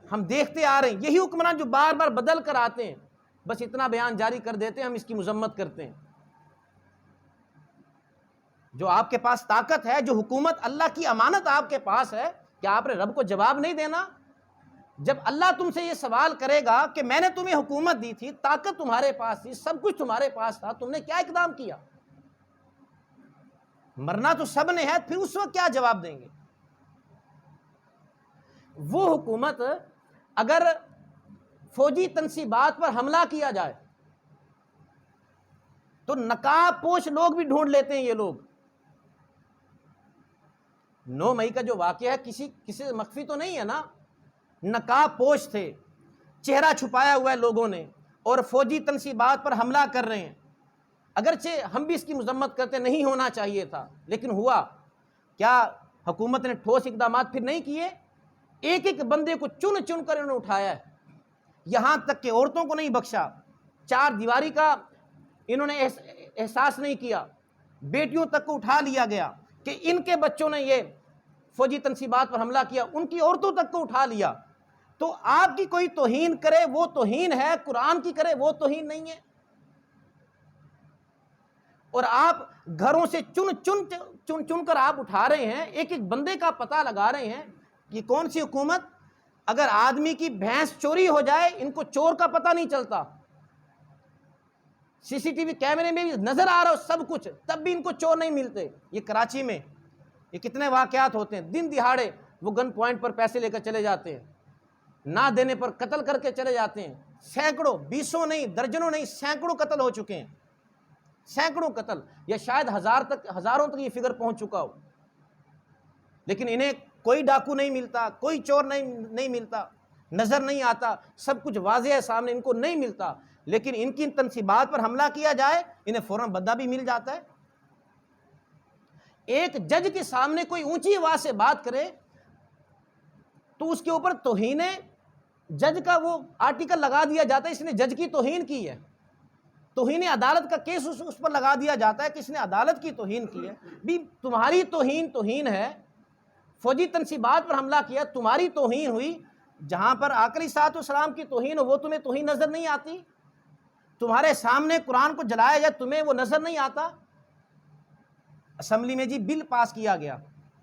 ہم دیکھتے آ رہے ہیں یہی حکمران جو بار بار بدل کر آتے ہیں، بس اتنا بیان جاری کر دیتے ہیں ہم اس کی مذمت کرتے ہیں۔ جو آپ کے پاس طاقت ہے، جو حکومت اللہ کی امانت آپ کے پاس ہے، کیا آپ نے رب کو جواب نہیں دینا؟ جب اللہ تم سے یہ سوال کرے گا کہ میں نے تمہیں حکومت دی تھی، طاقت تمہارے پاس تھی، سب کچھ تمہارے پاس تھا، تم نے کیا اقدام کیا؟ مرنا تو سب نے ہے، پھر اس وقت کیا جواب دیں گے؟ وہ حکومت اگر فوجی تنصیبات پر حملہ کیا جائے تو نقاب پوش لوگ بھی ڈھونڈ لیتے ہیں۔ یہ لوگ 9 مئی کا جو واقعہ ہے کسی سے مخفی تو نہیں ہے نا، نقاب پوش تھے، چہرہ چھپایا ہوا ہے لوگوں نے، اور فوجی تنصیبات پر حملہ کر رہے ہیں۔ اگرچہ ہم بھی اس کی مذمت کرتے نہیں ہونا چاہیے تھا، لیکن ہوا کیا؟ حکومت نے ٹھوس اقدامات پھر نہیں کیے؟ ایک ایک بندے کو چن چن کر انہوں نے اٹھایا ہے، یہاں تک کہ عورتوں کو نہیں بخشا، 4 دیواری کا انہوں نے احساس نہیں کیا، بیٹیوں تک کو اٹھا لیا گیا کہ ان کے بچوں نے یہ فوجی تنصیبات پر حملہ کیا، ان کی عورتوں تک کو اٹھا لیا۔ تو آپ کی کوئی توہین کرے وہ توہین ہے، قرآن کی کرے وہ توہین نہیں ہے؟ اور آپ گھروں سے چن کر آپ اٹھا رہے ہیں، ایک ایک بندے کا پتہ لگا رہے ہیں۔ یہ کون سی حکومت؟ اگر آدمی کی بھینس چوری ہو جائے ان کو چور کا پتہ نہیں چلتا، سی سی ٹی وی کیمرے میں بھی نظر آ رہا ہو سب کچھ، تب بھی ان کو چور نہیں ملتے۔ یہ کراچی میں یہ کتنے واقعات ہوتے ہیں، دن دہاڑے وہ گن پوائنٹ پر پیسے لے کر چلے جاتے ہیں، نہ دینے پر قتل کر کے چلے جاتے ہیں۔ سینکڑوں، 20 نہیں، درجنوں نہیں، سینکڑوں قتل ہو چکے ہیں، سینکڑوں قتل، یا شاید ہزاروں تک یہ فگر پہنچ چکا ہو، لیکن انہیں کوئی ڈاکو نہیں ملتا، کوئی چور نہیں ملتا، نظر نہیں آتا، سب کچھ واضح ہے سامنے، ان کو نہیں ملتا، لیکن ان کی تنصیبات پر حملہ کیا جائے انہیں فوراً بدلہ بھی مل جاتا ہے۔ ایک جج کے سامنے کوئی اونچی آواز سے بات کرے تو اس کے اوپر توہین جج کا وہ آرٹیکل لگا دیا جاتا ہے، اس نے جج کی توہین کی ہے، توہین عدالت کا کیس اس پر لگا دیا جاتا ہے کہ اس نے عدالت کی توہین کی ہے۔ بھی تمہاری توہین ہے، فوجی تنصیبات پر حملہ کیا، تمہاری توہین ہوئی، جہاں پر آقا علیہ الصلوۃ والسلام کی توہین ہو وہ تمہیں توہین نظر نہیں آتی؟ تمہارے سامنے قرآن کو جلایا جائے تمہیں وہ نظر نہیں آتا؟ اسمبلی میں جی بل پاس کیا گیا،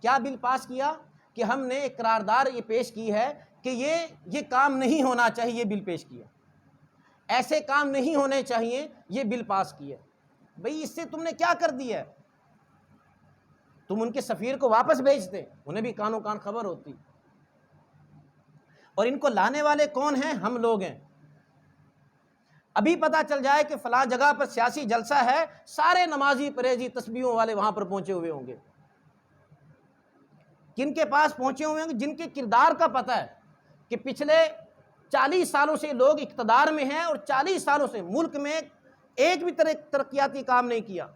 کیا بل پاس کیا؟ کہ ہم نے ایک قرارداد یہ پیش کی ہے کہ یہ کام نہیں ہونا چاہیے، یہ بل پیش کیا، ایسے کام نہیں ہونے چاہیے، یہ بل پاس کیا۔ بھئی اس سے تم نے کیا کر دیا ہے؟ تم ان کے سفیر کو واپس بھیجتے، انہیں بھی کانوں کان خبر ہوتی۔ اور ان کو لانے والے کون ہیں؟ ہم لوگ ہیں۔ ابھی پتہ چل جائے کہ فلاں جگہ پر سیاسی جلسہ ہے، سارے نمازی پرہیزی تسبیحوں والے وہاں پر پہنچے ہوئے ہوں گے۔ کن کے پاس پہنچے ہوئے ہوں گے؟ جن کے کردار کا پتہ ہے کہ پچھلے 40 سالوں سے لوگ اقتدار میں ہیں، اور 40 سالوں سے ملک میں ایک بھی ترقیاتی کام نہیں کیا،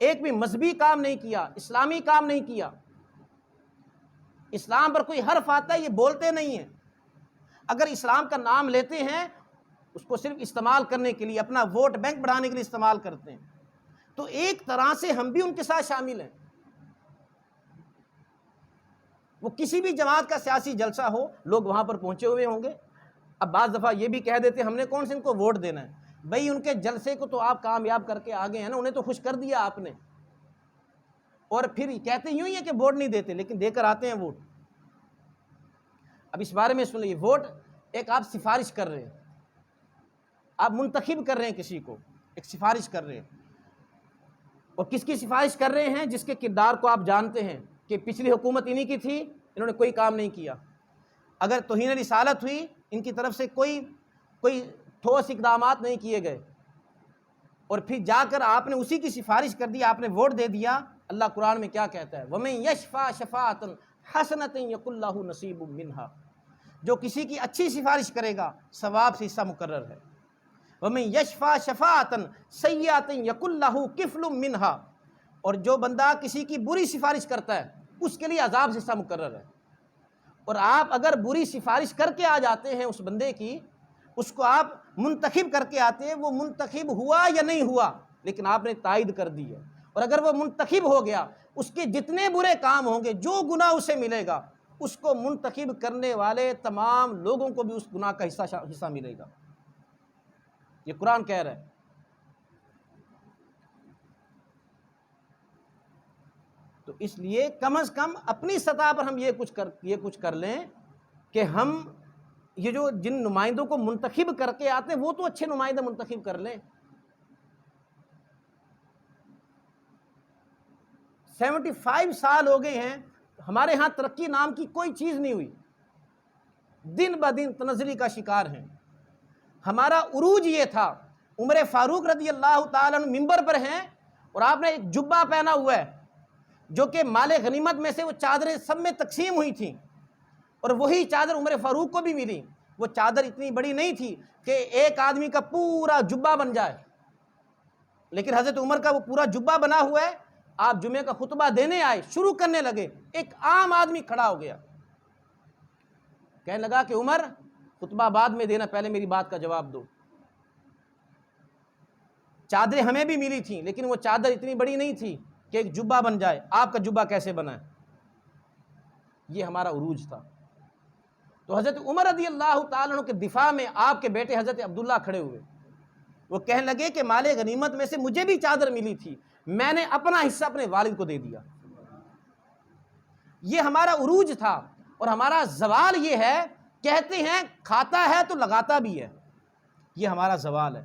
ایک بھی مذہبی کام نہیں کیا، اسلامی کام نہیں کیا۔ اسلام پر کوئی حرف آتا ہے یہ بولتے نہیں ہیں، اگر اسلام کا نام لیتے ہیں اس کو صرف استعمال کرنے کے لیے، اپنا ووٹ بینک بڑھانے کے لیے استعمال کرتے ہیں۔ تو ایک طرح سے ہم بھی ان کے ساتھ شامل ہیں۔ وہ کسی بھی جماعت کا سیاسی جلسہ ہو، لوگ وہاں پر پہنچے ہوئے ہوں گے۔ اب بعض دفعہ یہ بھی کہہ دیتے ہم نے کون سے ان کو ووٹ دینا ہے، بھئی ان کے جلسے کو تو آپ کامیاب کر کے آگے ہیں نا، انہیں تو خوش کر دیا آپ نے، اور پھر کہتے یوں ہی ہے کہ ووٹ نہیں دیتے، لیکن دے کر آتے ہیں ووٹ۔ اب اس بارے میں سن لیے، ووٹ ایک آپ سفارش کر رہے ہیں، آپ منتخب کر رہے ہیں کسی کو، ایک سفارش کر رہے ہیں، اور کس کی سفارش کر رہے ہیں؟ جس کے کردار کو آپ جانتے ہیں کہ پچھلی حکومت انہی کی تھی، انہوں نے کوئی کام نہیں کیا، اگر توہین رسالت ہوئی ان کی طرف سے کوئی ٹھوس اقدامات نہیں کیے گئے، اور پھر جا کر آپ نے اسی کی سفارش کر دی، آپ نے ووٹ دے دیا۔ اللہ قرآن میں کیا کہتا ہے؟ وَمَن يَشْفَعْ شَفَاعَةً حَسَنَةً يَكُن لَّهُ نَصِيبٌ مِّنْهَا، جو کسی کی اچھی سفارش کرے گا ثواب سے حصہ مقرر ہے۔ وَمَن يَشْفَعْ شَفَاعَةً سَيِّئَةً يَكُن لَّهُ كِفْلٌ مِّنْهَا، اور جو بندہ کسی کی بری سفارش کرتا ہے اس کے لیے عذاب سے حصہ مقرر ہے۔ اور آپ اگر بری سفارش کر کے آ جاتے ہیں اس بندے کی، اس کو آپ منتخب کر کے آتے ہیں، وہ منتخب ہوا یا نہیں ہوا لیکن آپ نے تائید کر دی ہے، اور اگر وہ منتخب ہو گیا اس کے جتنے برے کام ہوں گے، جو گناہ اسے ملے گا، اس کو منتخب کرنے والے تمام لوگوں کو بھی اس گناہ کا حصہ ملے گا۔ یہ قرآن کہہ رہا ہے۔ تو اس لیے کم از کم اپنی سطح پر ہم یہ کچھ کر لیں کہ ہم یہ جو جن نمائندوں کو منتخب کر کے آتے ہیں وہ تو اچھے نمائندے منتخب کر لیں۔ 75 سال ہو گئے ہیں، ہمارے ہاں ترقی نام کی کوئی چیز نہیں ہوئی، دن بدن تنزلی کا شکار ہیں۔ ہمارا عروج یہ تھا، عمر فاروق رضی اللہ تعالیٰ عنہ ممبر پر ہیں اور آپ نے ایک جبہ پہنا ہوا ہے جو کہ مال غنیمت میں سے وہ چادریں سب میں تقسیم ہوئی تھیں، اور وہی چادر عمر فاروق کو بھی ملی۔ وہ چادر اتنی بڑی نہیں تھی کہ ایک آدمی کا پورا جبہ بن جائے، لیکن حضرت عمر کا وہ پورا جبہ بنا ہوا ہے۔ آپ جمعے کا خطبہ دینے آئے، شروع کرنے لگے، ایک عام آدمی کھڑا ہو گیا، کہنے لگا کہ عمر خطبہ بعد میں دینا، پہلے میری بات کا جواب دو۔ چادریں ہمیں بھی ملی تھیں لیکن وہ چادر اتنی بڑی نہیں تھی کہ ایک جبہ بن جائے، آپ کا جبہ کیسے بنا ہے؟ یہ ہمارا عروج تھا۔ تو حضرت عمر رضی اللہ تعالیٰ عنہ کے دفاع میں آپ کے بیٹے حضرت عبداللہ کھڑے ہوئے، وہ کہنے لگے کہ مال غنیمت میں سے مجھے بھی چادر ملی تھی، میں نے اپنا حصہ اپنے والد کو دے دیا۔ یہ ہمارا عروج تھا، اور ہمارا زوال یہ ہے، کہتے ہیں کھاتا ہے تو لگاتا بھی ہے، یہ ہمارا زوال ہے۔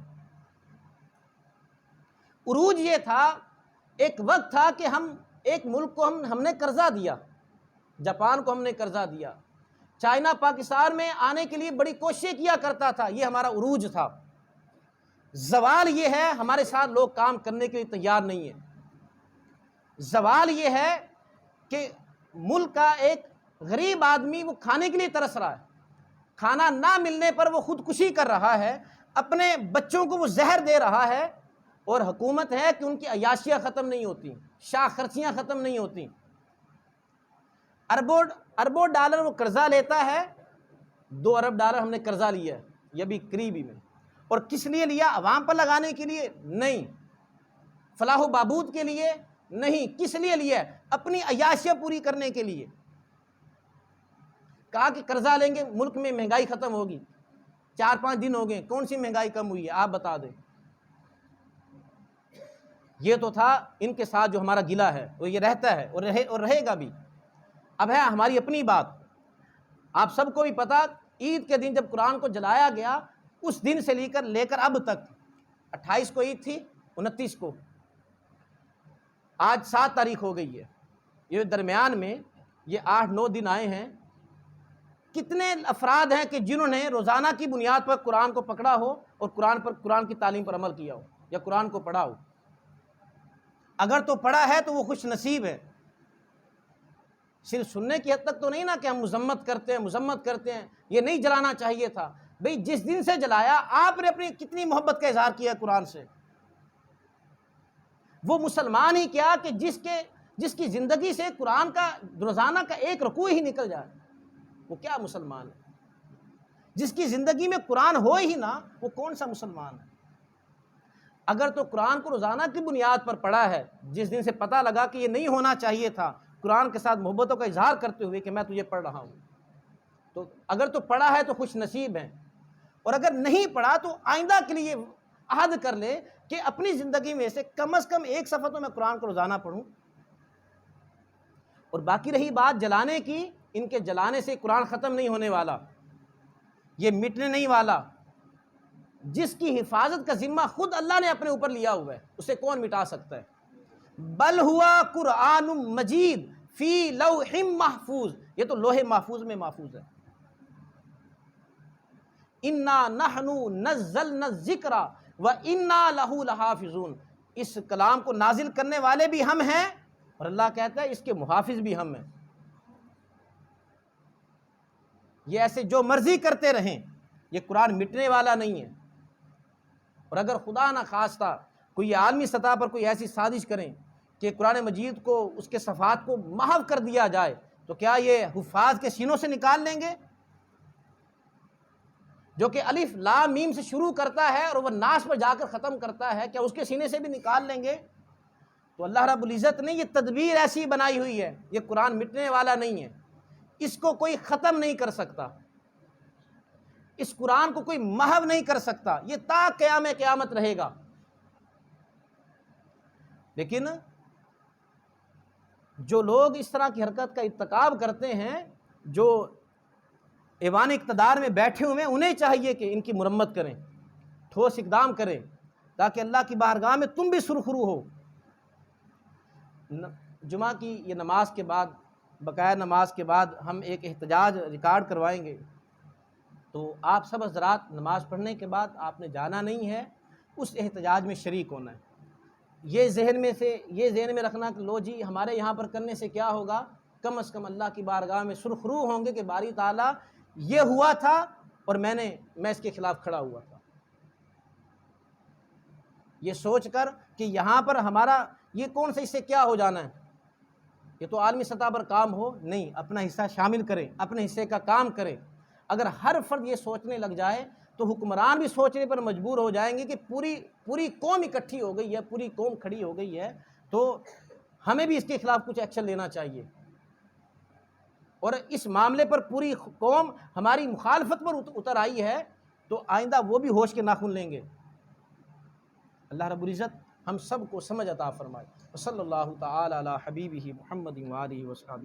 عروج یہ تھا، ایک وقت تھا کہ ہم ایک ملک کو ہم نے قرضہ دیا، جاپان کو ہم نے قرضہ دیا، چائنا پاکستان میں آنے کے لیے بڑی کوششیں کیا کرتا تھا، یہ ہمارا عروج تھا۔ زوال یہ ہے ہمارے ساتھ لوگ کام کرنے کے لیے تیار نہیں ہیں۔ زوال یہ ہے کہ ملک کا ایک غریب آدمی وہ کھانے کے لیے ترس رہا ہے، کھانا نہ ملنے پر وہ خودکشی کر رہا ہے، اپنے بچوں کو وہ زہر دے رہا ہے، اور حکومت ہے کہ ان کی عیاشیاں ختم نہیں ہوتی، شاہ خرچیاں ختم نہیں ہوتی، اربوں ڈالر وہ قرضہ لیتا ہے۔ 2 ارب ڈالر ہم نے قرضہ لیا ہے، یہ بھی قریبی میں، اور کس لیے لیا؟ عوام پر لگانے کے لیے نہیں، فلاح و بہبود کے لیے نہیں، کس لیے لیا؟ اپنی عیاشیاں پوری کرنے کے لیے۔ کہا کہ قرضہ لیں گے ملک میں مہنگائی ختم ہوگی۔ 4-5 دن ہو گئے، کون سی مہنگائی کم ہوئی ہے آپ بتا دیں؟ یہ تو تھا ان کے ساتھ جو ہمارا گلہ ہے، وہ یہ رہتا ہے اور رہے گا بھی۔ اب ہے ہماری اپنی بات، آپ سب کو بھی پتا، عید کے دن جب قرآن کو جلایا گیا، اس دن سے لے کر اب تک، 28 کو عید تھی، 29 کو، آج 7 تاریخ ہو گئی ہے، یہ درمیان میں یہ 8-9 دن آئے ہیں، کتنے افراد ہیں کہ جنہوں نے روزانہ کی بنیاد پر قرآن کو پکڑا ہو اور قرآن کی تعلیم پر عمل کیا ہو یا قرآن کو پڑھا ہو؟ اگر تو پڑھا ہے تو وہ خوش نصیب ہے۔ صرف سننے کی حد تک تو نہیں نا کہ ہم مذمت کرتے ہیں، یہ نہیں جلانا چاہیے تھا۔ بھئی جس دن سے جلایا آپ نے اپنی کتنی محبت کا اظہار کیا قرآن سے، وہ مسلمان ہی کیا کہ جس کی زندگی سے قرآن کا روزانہ کا ایک رکوع ہی نکل جائے، وہ کیا مسلمان ہے؟ جس کی زندگی میں قرآن ہو ہی نہ، وہ کون سا مسلمان ہے؟ اگر تو قرآن کو روزانہ کی بنیاد پر پڑھا ہے، جس دن سے پتہ لگا کہ یہ نہیں ہونا چاہیے تھا، قرآن کے ساتھ محبتوں کا اظہار کرتے ہوئے کہ میں تجھے پڑھ رہا ہوں، تو اگر تو پڑھا ہے تو خوش نصیب ہے، اور اگر نہیں پڑھا تو آئندہ کے لیے عہد کر لے کہ اپنی زندگی میں سے کم از کم ایک صفحہ تو میں قرآن کو روزانہ پڑھوں۔ اور باقی رہی بات جلانے کی، ان کے جلانے سے قرآن ختم نہیں ہونے والا، یہ مٹنے نہیں والا۔ جس کی حفاظت کا ذمہ خود اللہ نے اپنے اوپر لیا ہوا ہے، اسے کون مٹا سکتا ہے؟ بل ہوا قرآن مجید فی لوح محفوظ، یہ تو لوح محفوظ میں محفوظ ہے۔ انا نحن نزلنا الذکر وانا لہ لحافظون، اس کلام کو نازل کرنے والے بھی ہم ہیں، اور اللہ کہتا ہے اس کے محافظ بھی ہم ہیں۔ یہ ایسے جو مرضی کرتے رہیں، یہ قرآن مٹنے والا نہیں ہے۔ اور اگر خدا نہ خواستہ کوئی عالمی سطح پر کوئی ایسی سازش کریں کہ قرآن مجید کو، اس کے صفحات کو محو کر دیا جائے، تو کیا یہ حفاظ کے سینوں سے نکال لیں گے؟ جو کہ الف لام میم سے شروع کرتا ہے اور وہ ناس پر جا کر ختم کرتا ہے، کیا اس کے سینے سے بھی نکال لیں گے؟ تو اللہ رب العزت نے یہ تدبیر ایسی بنائی ہوئی ہے، یہ قرآن مٹنے والا نہیں ہے، اس کو کوئی ختم نہیں کر سکتا، اس قرآن کو کوئی محو نہیں کر سکتا، یہ تا قیام قیامت رہے گا۔ لیکن جو لوگ اس طرح کی حرکت کا ارتکاب کرتے ہیں، جو ایوان اقتدار میں بیٹھے ہوئے ہیں، انہیں چاہیے کہ ان کی مرمت کریں، ٹھوس اقدام کریں، تاکہ اللہ کی بارگاہ میں تم بھی سرخرو ہو۔ جمعہ کی یہ نماز کے بعد، بقایا نماز کے بعد ہم ایک احتجاج ریکارڈ کروائیں گے، تو آپ سب حضرات نماز پڑھنے کے بعد آپ نے جانا نہیں ہے، اس احتجاج میں شریک ہونا ہے۔ یہ ذہن میں رکھنا کہ لو جی ہمارے یہاں پر کرنے سے کیا ہوگا، کم از کم اللہ کی بارگاہ میں سرخرو ہوں گے کہ باری تعالیٰ یہ ہوا تھا اور میں اس کے خلاف کھڑا ہوا تھا۔ یہ سوچ کر کہ یہاں پر ہمارا یہ کون سا، اس سے کیا ہو جانا ہے، یہ تو عالمی سطح پر کام ہو، نہیں، اپنا حصہ شامل کریں، اپنے حصے کا کام کریں۔ اگر ہر فرد یہ سوچنے لگ جائے تو حکمران بھی سوچنے پر مجبور ہو جائیں گے کہ پوری قوم اکٹھی ہو گئی ہے، پوری قوم کھڑی ہو گئی ہے، تو ہمیں بھی اس کے خلاف کچھ ایکشن لینا چاہیے۔ اور اس معاملے پر پوری قوم ہماری مخالفت پر اتر آئی ہے، تو آئندہ وہ بھی ہوش کے ناخن لیں گے۔ اللہ رب العزت ہم سب کو سمجھ عطا فرمائے۔ صلی اللہ تعالی علی حبیبہ محمد و آلہ وصحبہ۔